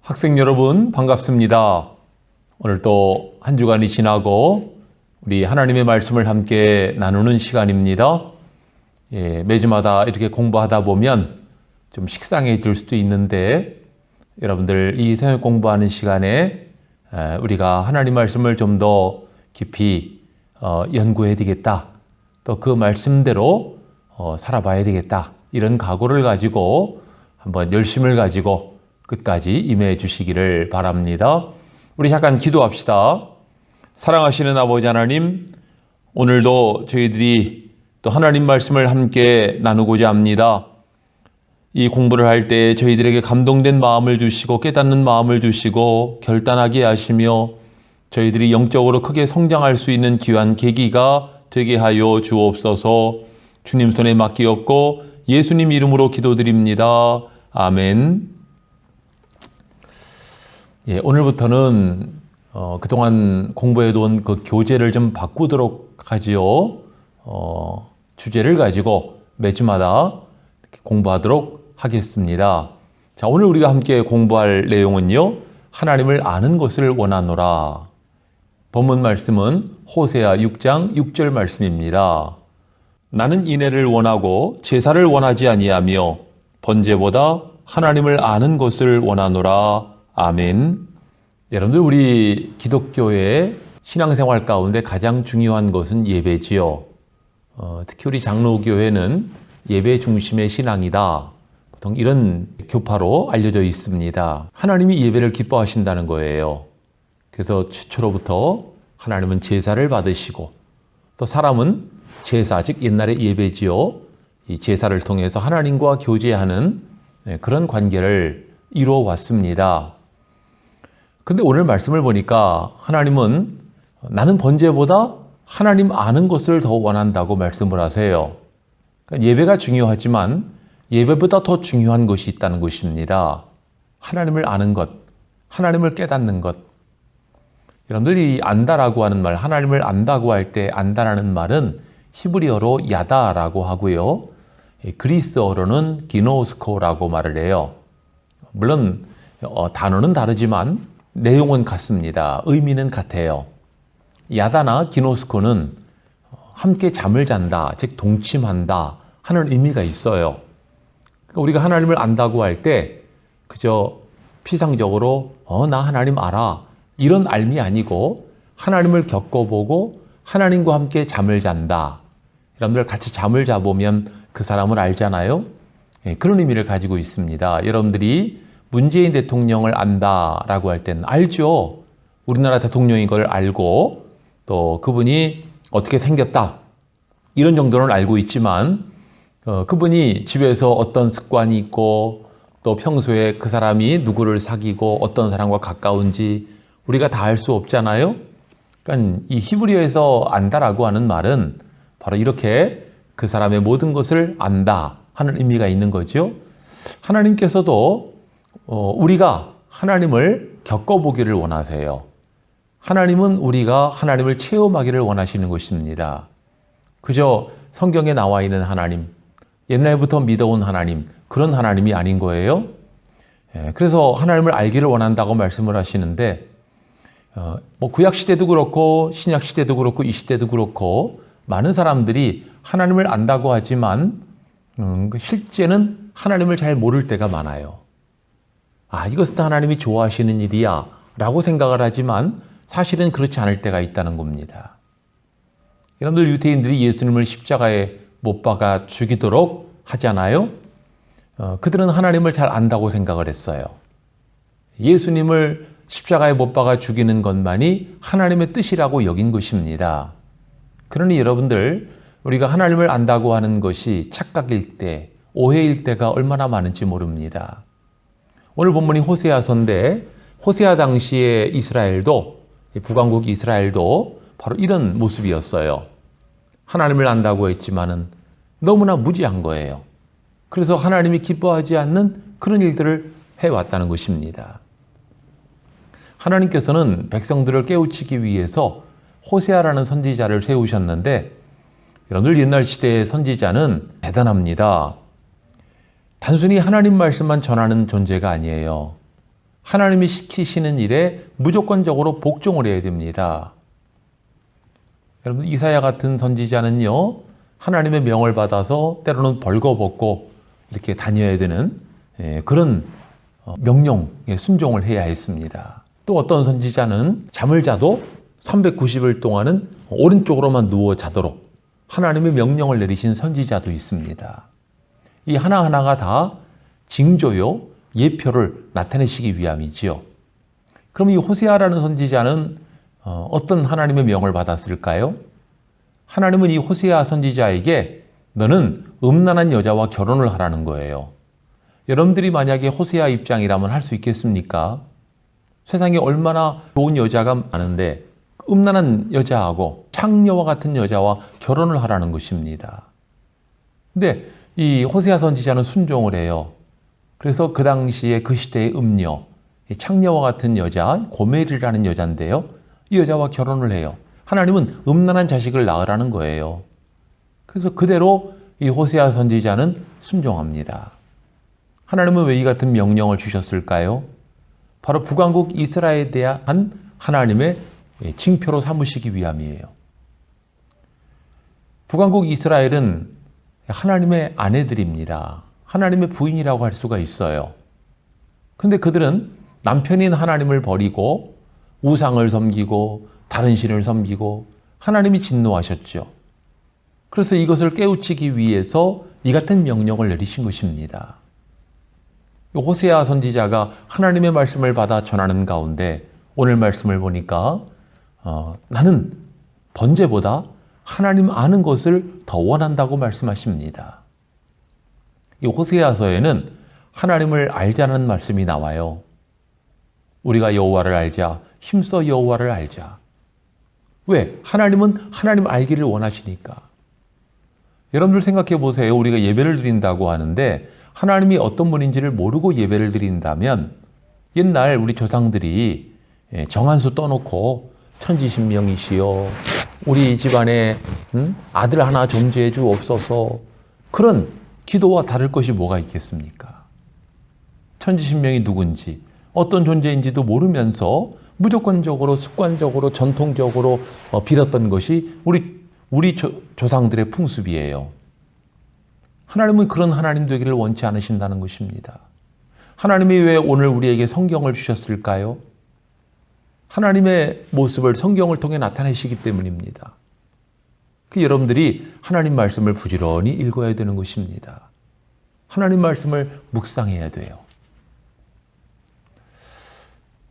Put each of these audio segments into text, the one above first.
학생 여러분 반갑습니다. 오늘 또 한 주간이 지나고 우리 하나님의 말씀을 함께 나누는 시간입니다. 매주마다 이렇게 공부하다 보면 좀 식상해질 수도 있는데 여러분들 이 새벽 공부하는 시간에 우리가 하나님 말씀을 좀 더 깊이 연구해야 되겠다. 또 그 말씀대로 살아봐야 되겠다. 이런 각오를 가지고 한번 열심을 가지고 끝까지 임해 주시기를 바랍니다. 우리 잠깐 기도합시다. 사랑하시는 아버지 하나님, 오늘도 저희들이 또 하나님 말씀을 함께 나누고자 합니다. 이 공부를 할 때 저희들에게 감동된 마음을 주시고 깨닫는 마음을 주시고 결단하게 하시며 저희들이 영적으로 크게 성장할 수 있는 귀한 계기가 되게 하여 주옵소서. 주님 손에 맡기옵고 예수님 이름으로 기도드립니다. 아멘. 오늘부터는 그동안 공부해둔 그 교재를 좀 바꾸도록 하지요. 주제를 가지고 매주마다 공부하도록 하겠습니다. 자, 오늘 우리가 함께 공부할 내용은요. 하나님을 아는 것을 원하노라. 본문 말씀은 호세아 6장 6절 말씀입니다. 나는 인애를 원하고 제사를 원하지 아니하며 번제보다 하나님을 아는 것을 원하노라. 아멘. 여러분들 우리 기독교의 신앙생활 가운데 가장 중요한 것은 예배지요. 특히 우리 장로교회는 예배 중심의 신앙이다. 보통 이런 교파로 알려져 있습니다. 하나님이 예배를 기뻐하신다는 거예요. 그래서 최초로부터 하나님은 제사를 받으시고 또 사람은 제사, 즉 옛날의 예배지요. 이 제사를 통해서 하나님과 교제하는 그런 관계를 이루어 왔습니다. 근데 오늘 말씀을 보니까 하나님은 나는 번제보다 하나님 아는 것을 더 원한다고 말씀을 하세요. 그러니까 예배가 중요하지만 예배보다 더 중요한 것이 있다는 것입니다. 하나님을 아는 것, 하나님을 깨닫는 것. 여러분들이 안다라고 하는 말, 하나님을 안다고 할 때 안다라는 말은 히브리어로 야다라고 하고요. 그리스어로는 기노스코라고 말을 해요. 물론 단어는 다르지만 내용은 같습니다. 의미는 같아요. 야다나 기노스코는 함께 잠을 잔다, 즉 동침한다 하는 의미가 있어요. 그러니까 우리가 하나님을 안다고 할 때 그저 피상적으로 나 하나님 알아 이런 알미 아니고 하나님을 겪어보고 하나님과 함께 잠을 잔다. 여러분들 같이 잠을 자보면 그 사람을 알잖아요. 그런 의미를 가지고 있습니다. 여러분들이 문재인 대통령을 안다라고 할 때는 알죠. 우리나라 대통령인 걸 알고 또 그분이 어떻게 생겼다 이런 정도는 알고 있지만 그분이 집에서 어떤 습관이 있고 또 평소에 그 사람이 누구를 사귀고 어떤 사람과 가까운지 우리가 다 알 수 없잖아요. 그러니까 이 히브리어에서 안다라고 하는 말은 바로 이렇게 그 사람의 모든 것을 안다 하는 의미가 있는 거죠. 하나님께서도 우리가 하나님을 겪어보기를 원하세요. 하나님은 우리가 하나님을 체험하기를 원하시는 것입니다. 그저 성경에 나와 있는 하나님, 옛날부터 믿어온 하나님, 그런 하나님이 아닌 거예요. 그래서 하나님을 알기를 원한다고 말씀을 하시는데 구약시대도 그렇고 신약시대도 그렇고 이 시대도 그렇고 많은 사람들이 하나님을 안다고 하지만 실제는 하나님을 잘 모를 때가 많아요. 이것은 하나님이 좋아하시는 일이야 라고 생각을 하지만 사실은 그렇지 않을 때가 있다는 겁니다. 여러분들 유대인들이 예수님을 십자가에 못 박아 죽이도록 하잖아요. 그들은 하나님을 잘 안다고 생각을 했어요. 예수님을 십자가에 못 박아 죽이는 것만이 하나님의 뜻이라고 여긴 것입니다. 그러니 여러분들 우리가 하나님을 안다고 하는 것이 착각일 때, 오해일 때가 얼마나 많은지 모릅니다. 오늘 본문이 호세아서인데 호세아 당시의 이스라엘도 북왕국 이스라엘도 바로 이런 모습이었어요. 하나님을 안다고 했지만은 너무나 무지한 거예요. 그래서 하나님이 기뻐하지 않는 그런 일들을 해왔다는 것입니다. 하나님께서는 백성들을 깨우치기 위해서 호세아라는 선지자를 세우셨는데 여러분들 옛날 시대의 선지자는 대단합니다. 단순히 하나님 말씀만 전하는 존재가 아니에요. 하나님이 시키시는 일에 무조건적으로 복종을 해야 됩니다. 여러분, 이사야 같은 선지자는요, 하나님의 명을 받아서 때로는 벌거벗고 이렇게 다녀야 되는 그런 명령에 순종을 해야 했습니다. 또 어떤 선지자는 잠을 자도 390일 동안은 오른쪽으로만 누워 자도록 하나님의 명령을 내리신 선지자도 있습니다. 이 하나하나가 다 징조요, 예표를 나타내시기 위함이지요. 그럼 이 호세아라는 선지자는 어떤 하나님의 명을 받았을까요? 하나님은 이 호세아 선지자에게 너는 음란한 여자와 결혼을 하라는 거예요. 여러분들이 만약에 호세아 입장이라면 할 수 있겠습니까? 세상에 얼마나 좋은 여자가 많은데 음란한 여자하고 창녀와 같은 여자와 결혼을 하라는 것입니다. 근데 이 호세아 선지자는 순종을 해요. 그래서 그 당시에 그 시대의 음녀, 창녀와 같은 여자, 고멜이라는 여자인데요. 이 여자와 결혼을 해요. 하나님은 음란한 자식을 낳으라는 거예요. 그래서 그대로 이 호세아 선지자는 순종합니다. 하나님은 왜 이 같은 명령을 주셨을까요? 바로 북왕국 이스라엘에 대한 하나님의 징표로 삼으시기 위함이에요. 북왕국 이스라엘은 하나님의 아내들입니다. 하나님의 부인이라고 할 수가 있어요. 근데 그들은 남편인 하나님을 버리고 우상을 섬기고 다른 신을 섬기고 하나님이 진노하셨죠. 그래서 이것을 깨우치기 위해서 이 같은 명령을 내리신 것입니다. 호세아 선지자가 하나님의 말씀을 받아 전하는 가운데 오늘 말씀을 보니까 나는 번제보다 하나님 아는 것을 더 원한다고 말씀하십니다. 이 호세아서에는 하나님을 알자는 말씀이 나와요. 우리가 여호와를 알자, 힘써 여호와를 알자. 왜? 하나님은 하나님 알기를 원하시니까. 여러분들 생각해 보세요. 우리가 예배를 드린다고 하는데 하나님이 어떤 분인지를 모르고 예배를 드린다면 옛날 우리 조상들이 정한수 떠놓고 천지신명이시여 우리 집안에 아들 하나 존재해 주옵소서 그런 기도와 다를 것이 뭐가 있겠습니까? 천지신명이 누군지 어떤 존재인지도 모르면서 무조건적으로 습관적으로 전통적으로 빌었던 것이 우리 조상들의 풍습이에요. 하나님은 그런 하나님 되기를 원치 않으신다는 것입니다. 하나님이 왜 오늘 우리에게 성경을 주셨을까요? 하나님의 모습을 성경을 통해 나타내시기 때문입니다. 여러분들이 하나님 말씀을 부지런히 읽어야 되는 것입니다. 하나님 말씀을 묵상해야 돼요.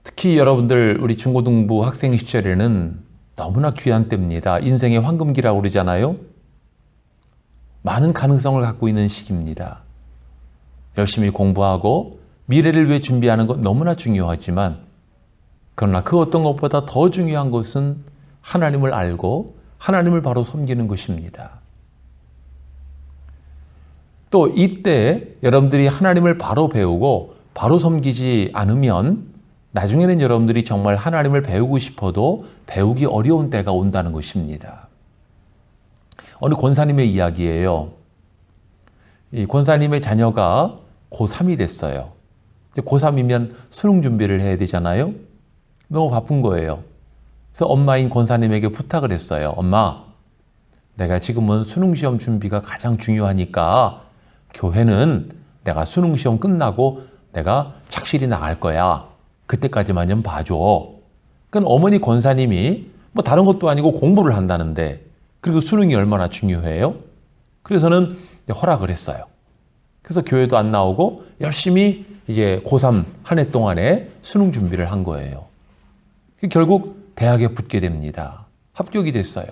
특히 여러분들 우리 중고등부 학생 시절에는 너무나 귀한 때입니다. 인생의 황금기라고 그러잖아요. 많은 가능성을 갖고 있는 시기입니다. 열심히 공부하고 미래를 위해 준비하는 것 너무나 중요하지만 그러나 그 어떤 것보다 더 중요한 것은 하나님을 알고 하나님을 바로 섬기는 것입니다. 또 이때 여러분들이 하나님을 바로 배우고 바로 섬기지 않으면 나중에는 여러분들이 정말 하나님을 배우고 싶어도 배우기 어려운 때가 온다는 것입니다. 어느 권사님의 이야기예요. 이 권사님의 자녀가 고3이 됐어요. 고3이면 수능 준비를 해야 되잖아요. 너무 바쁜 거예요. 그래서 엄마인 권사님에게 부탁을 했어요. 엄마, 내가 지금은 수능시험 준비가 가장 중요하니까 교회는 내가 수능시험 끝나고 내가 착실히 나갈 거야. 그때까지만 좀 봐줘. 그러니까 어머니 권사님이 뭐 다른 것도 아니고 공부를 한다는데 그리고 수능이 얼마나 중요해요? 그래서는 허락을 했어요. 그래서 교회도 안 나오고 열심히 이제 고3 한 해 동안에 수능 준비를 한 거예요. 결국 대학에 붙게 됩니다. 합격이 됐어요.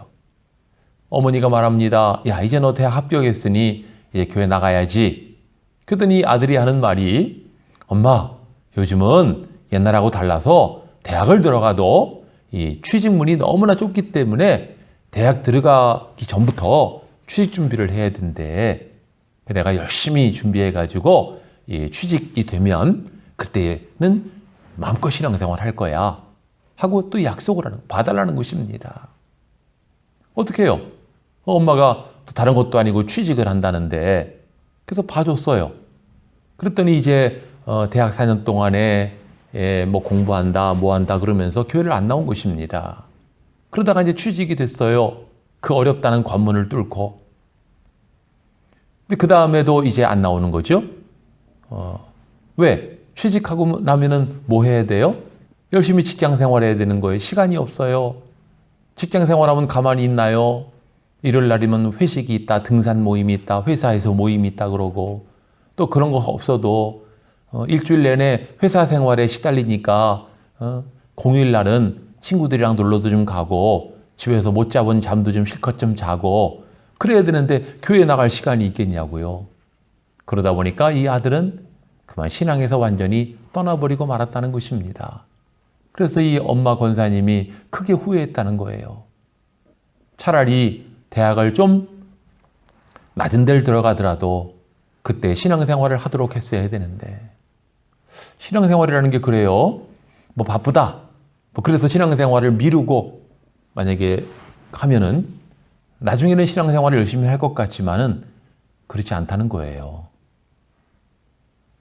어머니가 말합니다. 야, 이제 너 대학 합격했으니 이제 교회 나가야지. 그랬더니 아들이 하는 말이 엄마, 요즘은 옛날하고 달라서 대학을 들어가도 이 취직문이 너무나 좁기 때문에 대학 들어가기 전부터 취직 준비를 해야 된대. 내가 열심히 준비해가지고 취직이 되면 그때는 마음껏 신앙생활 할 거야. 하고 또 약속을 봐달라는 것입니다. 어떻게 해요? 엄마가 또 다른 것도 아니고 취직을 한다는데 그래서 봐줬어요. 그랬더니 이제 대학 4년 동안에 뭐 공부한다, 뭐 한다 그러면서 교회를 안 나온 것입니다. 그러다가 이제 취직이 됐어요. 그 어렵다는 관문을 뚫고. 근데 그 다음에도 이제 안 나오는 거죠. 왜? 취직하고 나면은 뭐 해야 돼요? 열심히 직장 생활해야 되는 거예요. 시간이 없어요. 직장 생활하면 가만히 있나요? 일요일 날이면 회식이 있다, 등산 모임이 있다, 회사에서 모임이 있다 그러고, 또 그런 거 없어도 일주일 내내 회사 생활에 시달리니까 공휴일 날은 친구들이랑 놀러도 좀 가고 집에서 못 잡은 잠도 좀 실컷 좀 자고 그래야 되는데 교회 나갈 시간이 있겠냐고요. 그러다 보니까 이 아들은 그만 신앙에서 완전히 떠나버리고 말았다는 것입니다. 그래서 이 엄마 권사님이 크게 후회했다는 거예요. 차라리 대학을 좀 낮은 데를 들어가더라도 그때 신앙생활을 하도록 했어야 되는데, 신앙생활이라는 게 그래요. 뭐 바쁘다. 뭐 그래서 신앙생활을 미루고 만약에 하면은 나중에는 신앙생활을 열심히 할 것 같지만은 그렇지 않다는 거예요.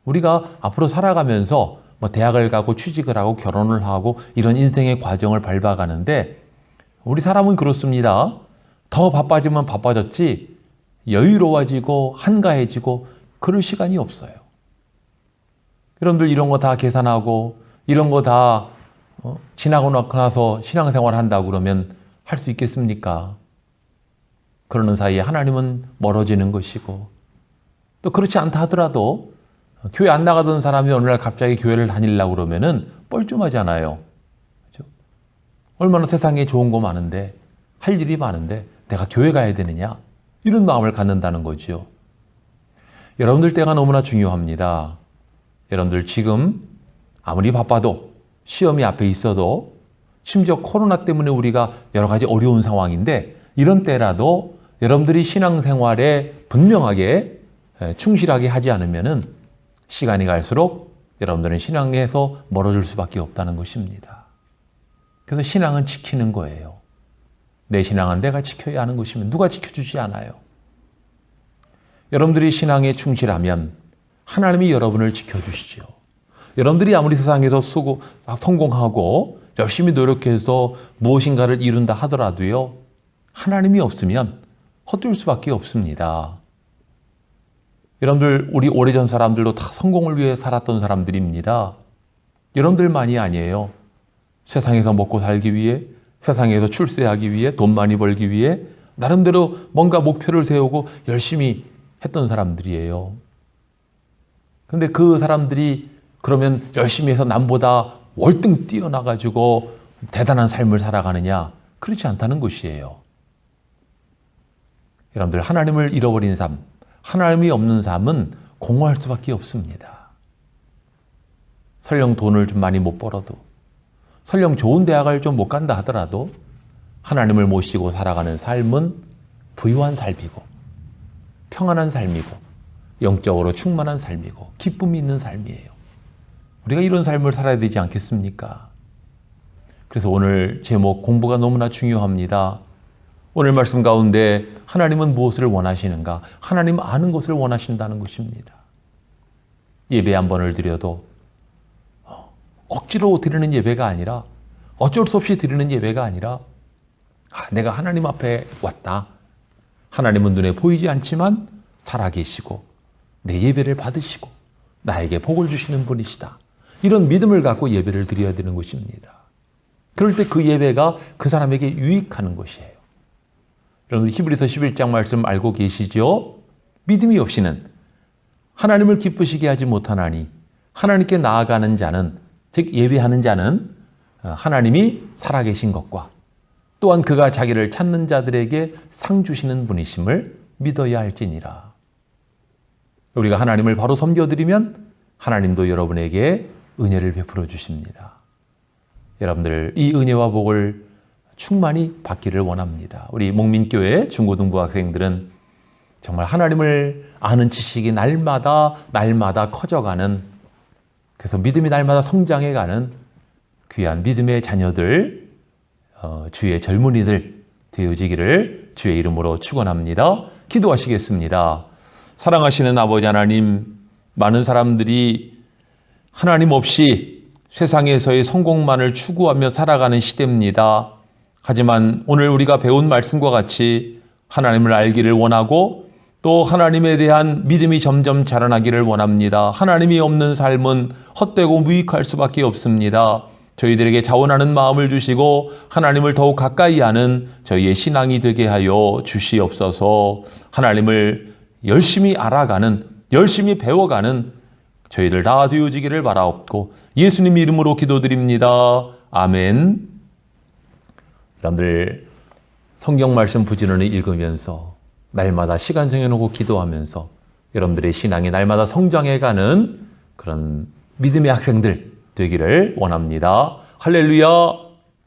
우리가 앞으로 살아가면서 뭐 대학을 가고 취직을 하고 결혼을 하고 이런 인생의 과정을 밟아가는데 우리 사람은 그렇습니다. 더 바빠지면 바빠졌지 여유로워지고 한가해지고 그럴 시간이 없어요. 여러분들 이런 거 다 계산하고 이런 거 다 지나고 나서 신앙생활 한다고 그러면 할 수 있겠습니까? 그러는 사이에 하나님은 멀어지는 것이고, 또 그렇지 않다 하더라도 교회 안 나가던 사람이 어느 날 갑자기 교회를 다니려고 그러면은 뻘쭘하잖아요. 그렇죠? 얼마나 세상에 좋은 거 많은데, 할 일이 많은데 내가 교회 가야 되느냐? 이런 마음을 갖는다는 거죠. 여러분들 때가 너무나 중요합니다. 여러분들 지금 아무리 바빠도 시험이 앞에 있어도 심지어 코로나 때문에 우리가 여러 가지 어려운 상황인데 이런 때라도 여러분들이 신앙생활에 분명하게 충실하게 하지 않으면은 시간이 갈수록 여러분들은 신앙에서 멀어질 수밖에 없다는 것입니다. 그래서 신앙은 지키는 거예요. 내 신앙은 내가 지켜야 하는 것이면 누가 지켜주지 않아요. 여러분들이 신앙에 충실하면 하나님이 여러분을 지켜주시죠. 여러분들이 아무리 세상에서 성공하고 열심히 노력해서 무엇인가를 이룬다 하더라도요, 하나님이 없으면 헛될 수밖에 없습니다. 여러분들, 우리 오래전 사람들도 다 성공을 위해 살았던 사람들입니다. 여러분들만이 아니에요. 세상에서 먹고 살기 위해, 세상에서 출세하기 위해, 돈 많이 벌기 위해 나름대로 뭔가 목표를 세우고 열심히 했던 사람들이에요. 근데 그 사람들이 그러면 열심히 해서 남보다 월등 뛰어나가지고 대단한 삶을 살아가느냐? 그렇지 않다는 것이에요. 여러분들, 하나님을 잃어버린 삶, 하나님이 없는 삶은 공허할 수밖에 없습니다. 설령 돈을 좀 많이 못 벌어도, 설령 좋은 대학을 좀 못 간다 하더라도 하나님을 모시고 살아가는 삶은 부유한 삶이고 평안한 삶이고 영적으로 충만한 삶이고 기쁨이 있는 삶이에요. 우리가 이런 삶을 살아야 되지 않겠습니까? 그래서 오늘 제목 공부가 너무나 중요합니다. 오늘 말씀 가운데 하나님은 무엇을 원하시는가? 하나님 아는 것을 원하신다는 것입니다. 예배 한 번을 드려도 억지로 드리는 예배가 아니라, 어쩔 수 없이 드리는 예배가 아니라, 내가 하나님 앞에 왔다. 하나님은 눈에 보이지 않지만 살아계시고 내 예배를 받으시고 나에게 복을 주시는 분이시다. 이런 믿음을 갖고 예배를 드려야 되는 것입니다. 그럴 때 그 예배가 그 사람에게 유익하는 것이에요. 여러분, 히브리서 11장 말씀 알고 계시죠? 믿음이 없이는 하나님을 기쁘시게 하지 못하나니 하나님께 나아가는 자는, 즉 예배하는 자는 하나님이 살아계신 것과 또한 그가 자기를 찾는 자들에게 상 주시는 분이심을 믿어야 할지니라. 우리가 하나님을 바로 섬겨드리면 하나님도 여러분에게 은혜를 베풀어 주십니다. 여러분들, 이 은혜와 복을 충만히 받기를 원합니다. 우리 목민교회 중고등부 학생들은 정말 하나님을 아는 지식이 날마다 커져가는, 그래서 믿음이 날마다 성장해가는 귀한 믿음의 자녀들, 주의 젊은이들 되어지기를 주의 이름으로 축원합니다. 기도하시겠습니다. 사랑하시는 아버지 하나님, 많은 사람들이 하나님 없이 세상에서의 성공만을 추구하며 살아가는 시대입니다. 하지만 오늘 우리가 배운 말씀과 같이 하나님을 알기를 원하고 또 하나님에 대한 믿음이 점점 자라나기를 원합니다. 하나님이 없는 삶은 헛되고 무익할 수밖에 없습니다. 저희들에게 자원하는 마음을 주시고 하나님을 더욱 가까이 하는 저희의 신앙이 되게 하여 주시옵소서. 하나님을 열심히 알아가는, 열심히 배워가는 저희들 다 되어지기를 바라옵고 예수님 이름으로 기도드립니다. 아멘. 여러분들 성경 말씀 부지런히 읽으면서 날마다 시간 정해놓고 기도하면서 여러분들의 신앙이 날마다 성장해가는 그런 믿음의 학생들 되기를 원합니다. 할렐루야.